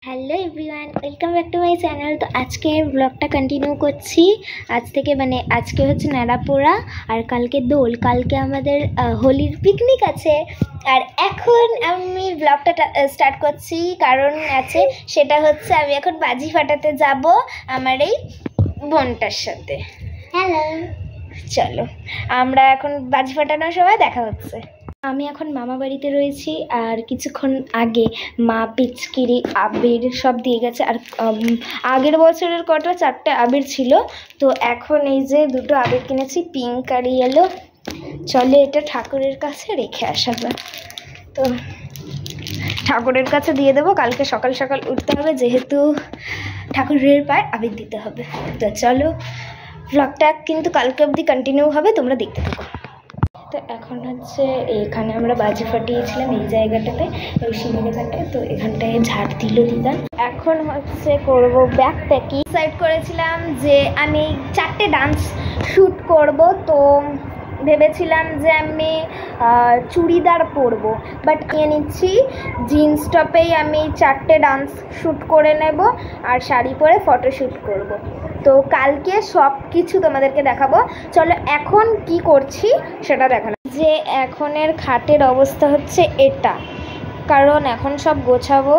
Hello everyone, welcome back to my channel. তো আজকে ব্লগটা কন্টিনিউ করছি। আজ থেকে আজকে হচ্ছে নাড়াপোড়া আর কালকে দোল। কালকে আমাদের হোলির পিকনিক আছে। আর এখন আমি ব্লগটা স্টার্ট করছি, কারণ আছে সেটা হচ্ছে আমি এখন বাজি ফাটাতে যাব আমার এই বোনটার সাথে। হ্যালো, চলো আমরা এখন বাজি ফাটানোর সময় দেখা হচ্ছে। আমি এখন মামা বাড়িতে রয়েছি, আর কিছুক্ষণ আগে মা পিচকিরি আবির সব দিয়ে গেছে। আর আগের বছরের কটা 4টে আবির ছিল, তো এখন এই যে 2টো আবির কিনেছি, পিঙ্ক আর ইয়েলো। চলে এটা ঠাকুরের কাছে রেখে আসা যায়। তো ঠাকুরের কাছে দিয়ে দেবো, কালকে সকাল সকাল উঠতে হবে যেহেতু ঠাকুরের পায়ে আবির দিতে হবে। তো চলো, ব্লগটা কিন্তু কালকে অবধি কন্টিনিউ হবে, তোমরা দেখতে থাকো। তো এখন হচ্ছে এখানে আমরা বাজি ফাটিয়েছিলাম এই জায়গাটাতে, ওই সিঁড়ির এখানটায়। তো এখানটায় ঝাড় দিল দিদা। এখন হচ্ছে করব ব্যাক প্যাকিং। ডিসাইড করেছিলাম যে আমি 4টে ডান্স শ্যুট করব, তো ভেবেছিলাম যে আমি চুড়িদার পরবো, বাট নিয়ে নিচ্ছি জিন্স টপেই আমি 4টে ডান্স শ্যুট করে নেব আর শাড়ি পরে ফটোশ্যুট করব। তো কালকে সব কিছু তোমাদেরকে দেখাবো। চলো এখন কি করছি সেটা দেখানো। যে এখনের খাটের অবস্থা হচ্ছে এটা, কারণ এখন সব গোছাবো।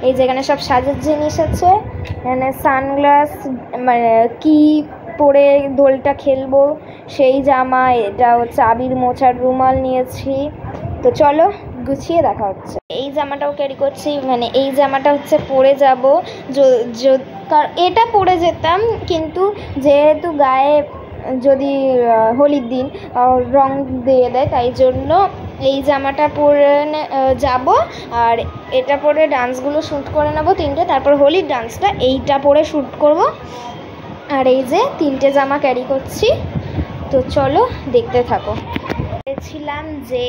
এই যেখানে সব সাজের জিনিস আছে, এখানে সানগ্লাস, মানে কি পরে দোলটা খেলবো সেই জামা, এটা হচ্ছে আবির মোছার রুমাল নিয়েছি। তো চলো গুছিয়ে দেখা হচ্ছে। এই জামাটাও ক্যারি করছি, মানে এই জামাটা হচ্ছে পরে যাব। কারণ এটা পরে যেতাম, কিন্তু যেহেতু গায়ে যদি হোলির দিন রং দিয়ে দেয়, তাই জন্য এই জামাটা পরে যাব। আর এটা পরে ডান্সগুলো শ্যুট করে নেবো 3টে, তারপর হোলির ডান্সটা এইটা পরে শ্যুট করব। আর এই যে 3টে জামা ক্যারি করছি। তো চলো দেখতে থাকো। ভেবেছিলাম যে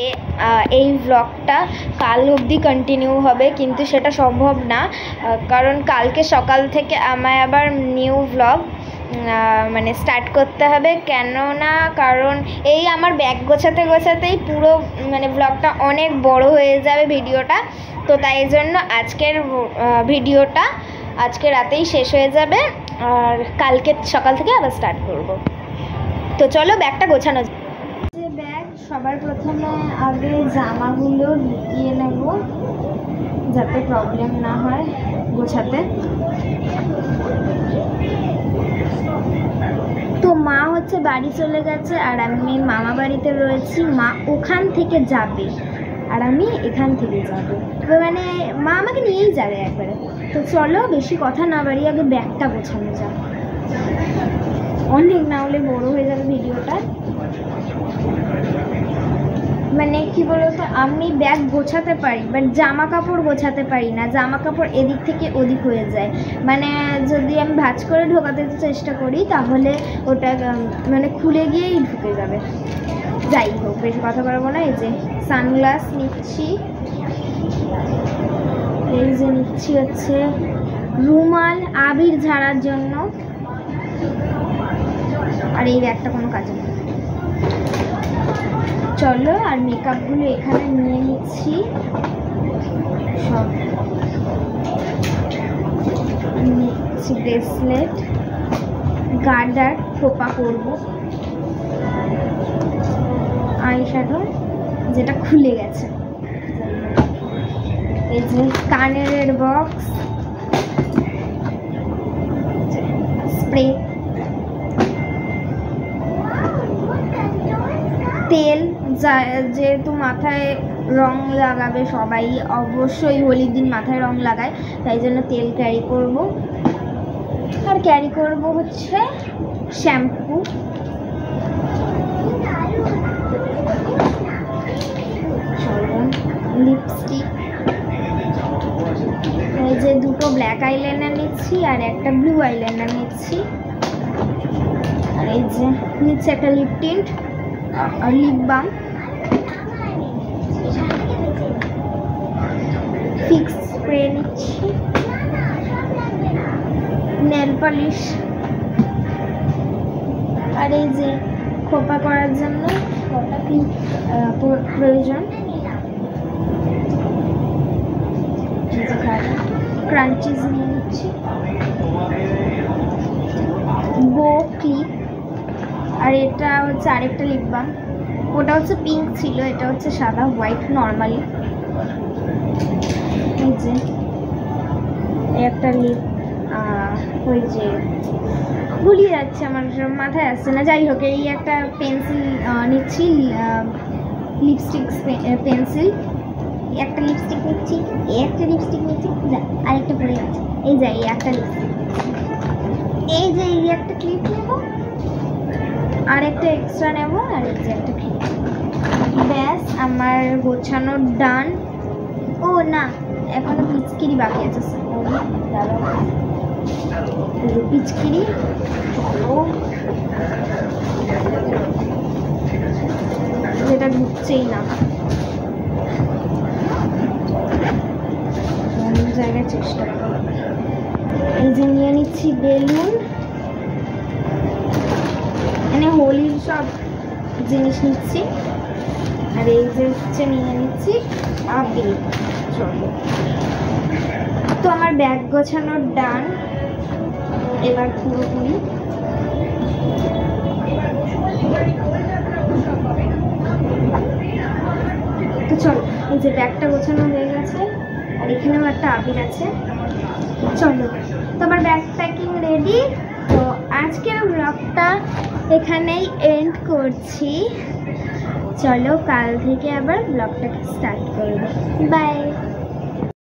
এই ব্লগটা কাল অবধি কন্টিনিউ হবে, কিন্তু সেটা সম্ভব না, কারণ কালকে সকাল থেকে আমায় আবার নিউ ব্লগ মানে স্টার্ট করতে হবে। কেননা কারণ এই আমার ব্যাগ গোছাতে গোছাতেই পুরো মানে ব্লগটা অনেক বড় হয়ে যাবে ভিডিওটা। তো তাই জন্য আজকের ভিডিওটা আজকে রাতেই শেষ হয়ে যাবে, আর কালকে সকাল থেকে আবার স্টার্ট করব। তো চলো ব্যাগটা গোছানো। যে ব্যাগ সবার প্রথমে আগে জামাগুলো ঢুকিয়ে নেব যাতে প্রবলেম না হয় গোছাতে। তো মা হচ্ছে বাড়ি চলে গেছে আর আমি মামা বাড়িতে রয়েছি। মা ওখান থেকে যাবে আর আমি এখান থেকে যাব, মানে মা আমাকে নিয়েই যাবে একবারে। তো চলো বেশি কথা না বাড়িয়ে আগে ব্যাগটা গোছানো যাক, অনেক না হলে বড় হয়ে যাবে ভিডিওটা। মানে কি বলতো, আমি ব্যাগ গোছাতে পারি বাট জামা কাপড় গোছাতে পারি না। জামা কাপড় এদিক থেকে ওদিক হয়ে যায়, মানে যদি আমি ভাঁজ করে ঢোকাতে চেষ্টা করি তাহলে ওটা মানে খুলে গিয়েই ঢুকে যাবে। যাই হোক, বেশি কথা বলবো না। এই যে সানগ্লাস নিচ্ছি, এই যে নিচ্ছি হচ্ছে রুমাল আবির ঝাড়ার জন্য, আর এই ব্যাগটা কোনো কাজে নেই। চলো আর মেকআপগুলো এখানে নিয়ে নিচ্ছি সব। নিচ্ছি ব্রেসলেট, গার্ডার, খোপা করবো, আই শ্যাডো যেটা খুলে গেছে, এই যে কানের বক্স, স্প্রে, তেল, যেহেতু মাথায় রং লাগাবে সবাই, অবশ্যই হোলির দিন মাথায় রং লাগায়, তাই জন্য তেল ক্যারি করব। আর ক্যারি করব হচ্ছে শ্যাম্পু, লিপস্টিক, এই যে 2টো ব্ল্যাক আইলাইনার নিচ্ছি আর একটা ব্লু আইলাইনার নিচ্ছি। আর এই যে নিচ্ছে একটা লিপ টিন্ট আর লিপ বাম, ফিক্স স্প্রে নিচ্ছি, নেল পলিশ, আর এই যে খোপা করার জন্য কটা কি প্রয়োজন। ক্রাঞ্চিজ নিয়ে নিচ্ছি, বো ক্লিপ, আর এটা হচ্ছে আরেকটা লিপ বাম। ওটা হচ্ছে পিঙ্ক ছিল, এটা হচ্ছে সাদা হোয়াইট নর্মালি। এই যে একটা লিপ, ওই যে ভুলিয়ে যাচ্ছে, আমার মাথায় আসছে না, যাই হোক এই একটা পেন্সিল নিচ্ছি, লিপস্টিক পেন্সিল, একটা লিপস্টিক নিচ্ছি, একটা লিপস্টিক নিচ্ছি, যা আরেকটা পড়ে গেছে, এই যে এই একটা লিপস্টিক, এই যে এই একটা ক্লিপ নেবো, আর একটা এক্সট্রা নেবো, আর এই যে একটা ক্লিপ। ব্যাস আমার গোছানো ডান। ও না, এখনো পিচকিরি বাকি আছে, পিচকিরি যেটা ঢুকছেই না জায়গায়, চেষ্টা করো। এই যে নিয়ে নিচ্ছি বেলুন, মানে হোলির সব জিনিস নিচ্ছি, আর এই যে হচ্ছে নিয়ে নিচ্ছি আবির। চলো, তো আমার ব্যাগ গোছানোর ডান এবার পুরোপুরি। তো চলো, এই যে ব্যাগটা গোছানো হয়ে গেছে, আর এখানেও একটা আবির আছে। চলো, তো আমার ব্যাগ প্যাকিং রেডি। তো আজকের ব্লগটা এখানেই এন্ড করছি। চলো, কাল থেকে আবার ব্লগটাকে স্টার্ট করবো। বাই।